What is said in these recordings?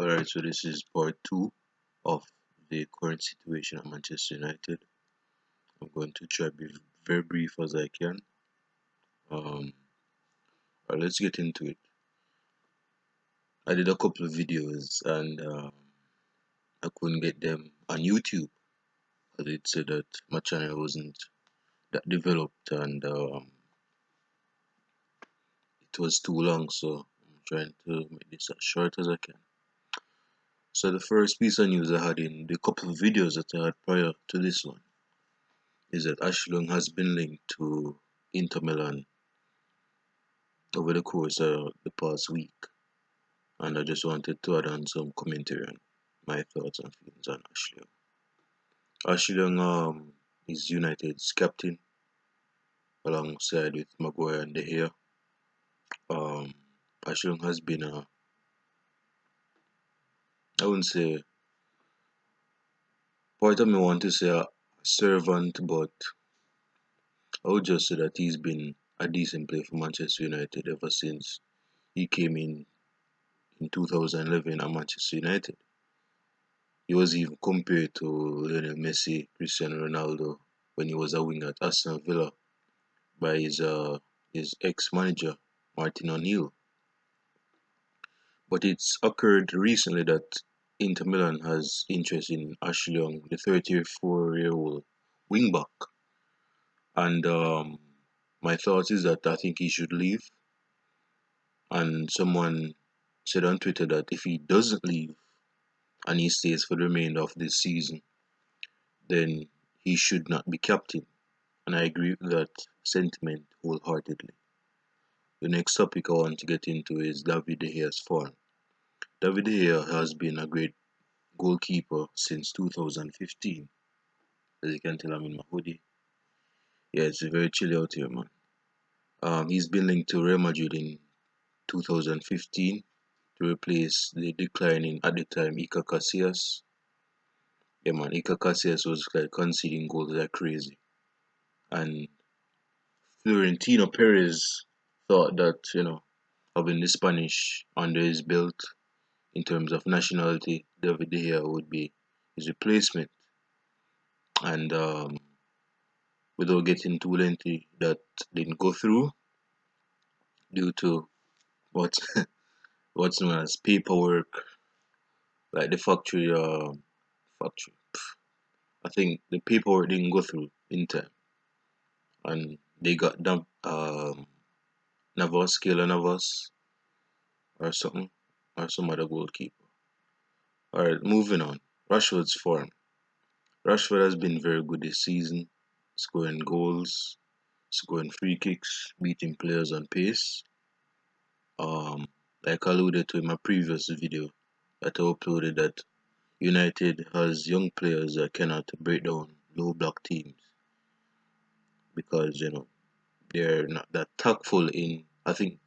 Alright, so this is part two of the current situation at Manchester United. I'm going to try to be very brief as I can. Um, alright, let's get into it. I did a couple of videos and I couldn't get them on YouTube. It said that my channel wasn't that developed and it was too long, so I'm trying to make this as short as I can. So the first piece of news I had in the couple of videos that I had prior to this one is that Ashley Young has been linked to Inter Milan over the course of the past week, and I just wanted to add on some commentary on my thoughts and feelings on Ashley Young. Ashley Young is United's captain alongside with Maguire and De Gea. Ashley Young has been I wouldn't say, part of me want to say a servant, but I would just say that he's been a decent player for Manchester United ever since he came in 2011 at Manchester United. He was even compared to Lionel Messi, Cristiano Ronaldo when he was a winger at Aston Villa by his ex-manager Martin O'Neill. But it's occurred recently that Inter Milan has interest in Ashley Young, the 34-year-old wingback, and my thoughts is that I think he should leave. And someone said on Twitter that if he doesn't leave and he stays for the remainder of this season, then he should not be captain. And I agree with that sentiment wholeheartedly. The next topic I want to get into is David De Gea's form. David De Gea has been a great goalkeeper since 2015. As you can tell, I'm in my hoodie. Yeah, it's very chilly out here, man. He's been linked to Real Madrid in 2015 to replace the declining at the time Iker Casillas. Yeah, man, Iker Casillas was like conceding goals like crazy, and Florentino Perez thought that having the Spanish under his belt in terms of nationality, David De Gea would be his replacement. And without getting too lengthy, that didn't go through due to what what's known as paperwork, like the factory. I think the paperwork didn't go through in time, and they got dumped. Navas, Kayla Navas, or something, or some other goalkeeper. All right, moving on. Rashford's form. Rashford has been very good this season, scoring goals, scoring free kicks, beating players on pace. Um, like I alluded to in my previous video that I uploaded, that United has young players that cannot break down low block teams because they're not that tactful in. I think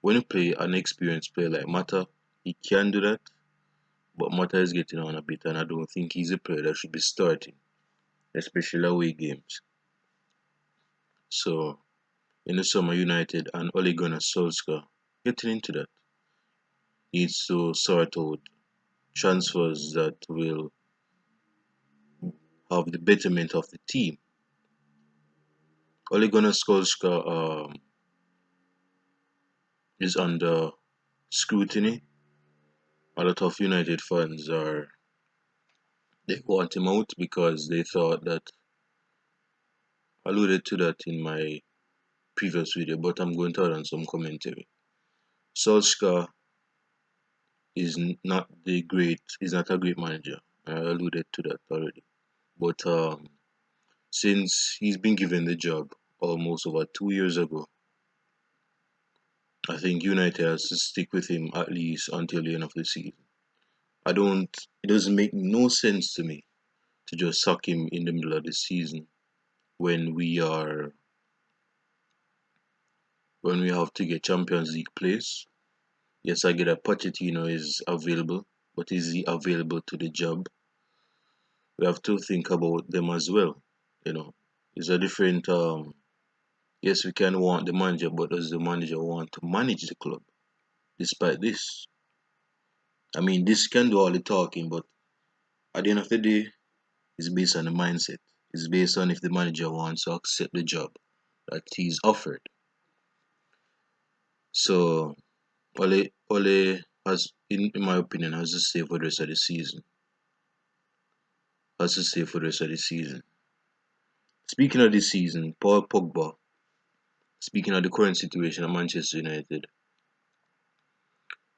when you play an experienced player like Mata, he can do that, but Mata is getting on a bit, and I don't think he's a player that should be starting, especially away games. So in the summer, United and Ole Gunnar Solskjaer getting into that needs to sort out transfers that will have the betterment of the team. Ole Gunnar Solskjaer is under scrutiny. A lot of United fans they want him out because they thought that, I alluded to that in my previous video, but I'm going to add on some commentary. Solskjaer is not a great manager. I alluded to that already. But since he's been given the job almost over 2 years ago, I think United has to stick with him at least until the end of the season. It doesn't make no sense to me to just sack him in the middle of the season when we have to get Champions League place. Yes, I get that Pochettino is available, but is he available to the job? We have to think about them as well. It's a different. Yes, we can want the manager, but does the manager want to manage the club? Despite this, I mean, this can do all the talking, but at the end of the day, it's based on the mindset. It's based on if the manager wants to accept the job that he's offered. So Ole has, in my opinion, has to stay for the rest of the season. Has to stay for the rest of the season. Speaking of this season, Paul Pogba. Speaking of the current situation at Manchester United,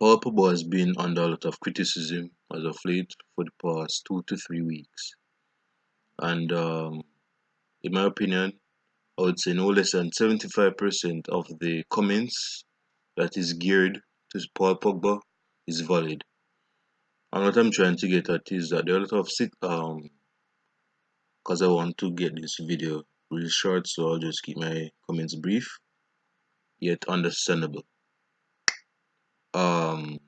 Paul Pogba has been under a lot of criticism as of late for the past 2 to 3 weeks, and in my opinion, I would say no less than 75% of the comments that is geared to Paul Pogba is valid. And what I'm trying to get at is that there are a lot of because I want to get this video really short, so I'll just keep my comments brief yet understandable. Um,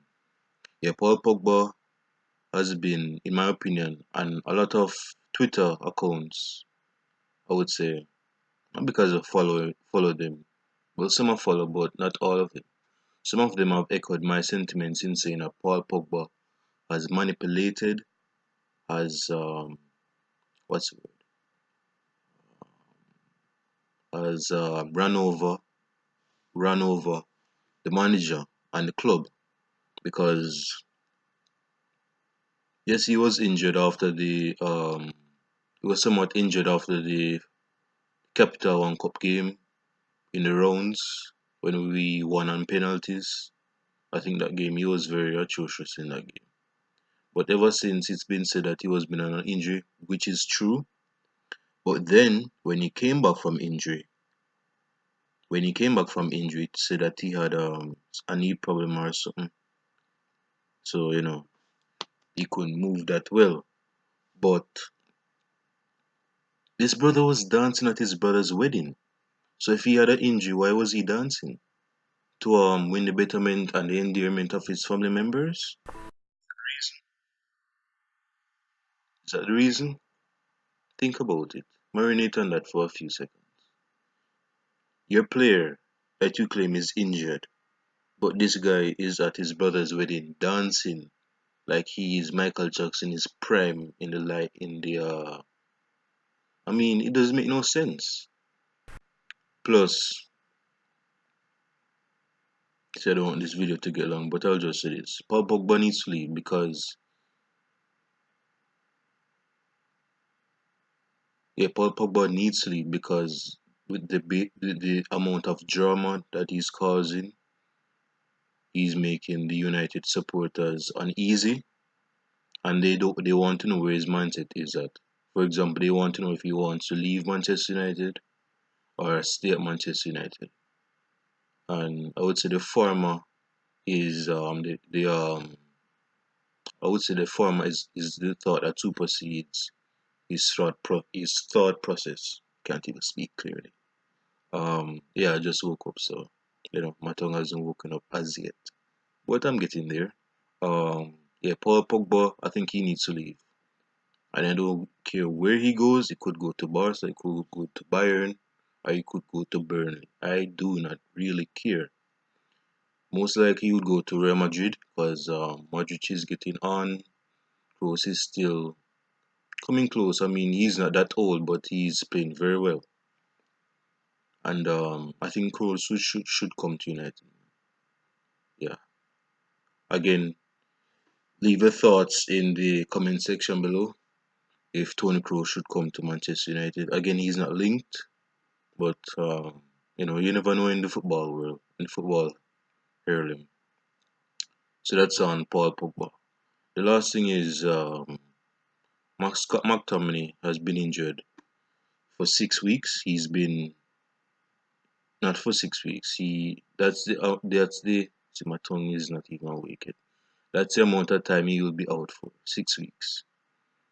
yeah, Paul Pogba has been, in my opinion, and a lot of Twitter accounts, I would say, not because I follow them, well, some I follow, but not all of them. Some of them have echoed my sentiments in saying that Paul Pogba has manipulated, has what's the word, has ran over the manager and the club because yes, he was injured after the he was somewhat injured after the Capital One Cup game in the rounds when we won on penalties. I think that game he was very atrocious in that game. But ever since it's been said that he was been on an injury, which is true. But then when he came back from injury, it said that he had a knee problem or something. So he couldn't move that well. But this brother was dancing at his brother's wedding. So if he had an injury, why was he dancing? To win the betterment and the endearment of his family members? Is that the reason? Think about it. Marinate on that for a few seconds. Your player that you claim is injured, but this guy is at his brother's wedding dancing like he is Michael Jackson, his prime in the light in the I mean, it doesn't make no sense. Plus, see, I don't want this video to get long, but I'll just say this: Paul Pogba needs to leave because Paul Pogba needs to leave because with the amount of drama that he's causing, he's making the United supporters uneasy, and they want to know where his mindset is at. For example, they want to know if he wants to leave Manchester United or stay at Manchester United. And I would say the former is the I would say the former is the thought that supersedes his thought process. Can't even speak clearly. Yeah, I just woke up, so my tongue hasn't woken up as yet. But I'm getting there. Yeah, Paul Pogba, I think he needs to leave. And I don't care where he goes. He could go to Barca, he could go to Bayern, or he could go to Burnley. I do not really care. Most likely he would go to Real Madrid because Madrid is getting on. Kroos is still coming close. I mean, he's not that old, but he's playing very well. And I think Kroos should come to United. Yeah. Again, leave your thoughts in the comment section below if Tony Kroos should come to Manchester United. Again, he's not linked, but you never know in the football world, in football hurling. So that's on Paul Pogba. The last thing is Scott McTominay has been injured for 6 weeks. He's been not for 6 weeks. That's the see, my tongue is not even awake yet. That's the amount of time he will be out for, 6 weeks.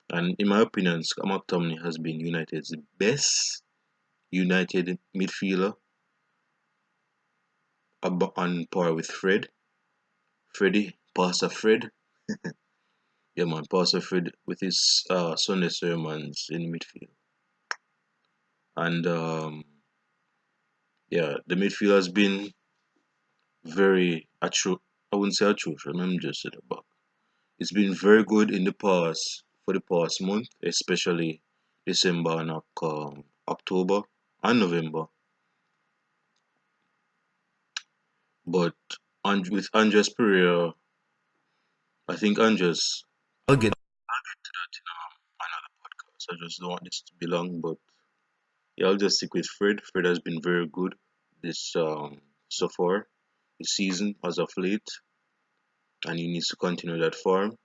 And in my opinion, Scott McTominay has been United's best United midfielder, on par with Pastor Fred. Yeah, man, Pastor Fred with his Sunday sermons in midfield. And yeah, the midfield has been very I wouldn't say atrocious. Let me just say the back. It's been very good in the past for the past month, especially December and October and November. But with Andres Pereira, I think Andres. I'll get to that in another podcast. I just don't want this to be long, but yeah, I'll just stick with Fred. Fred has been very good this so far this season as of late, and he needs to continue that form.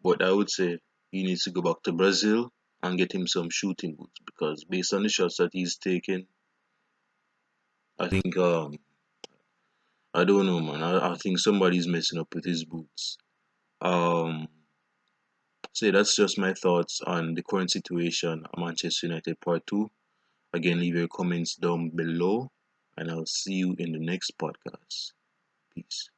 But I would say he needs to go back to Brazil and get him some shooting boots because based on the shots that he's taking, I think I don't know, man. I think somebody's messing up with his boots. Um so yeah, that's just my thoughts on the current situation at Manchester United Part 2. Again, leave your comments down below and I'll see you in the next podcast. Peace.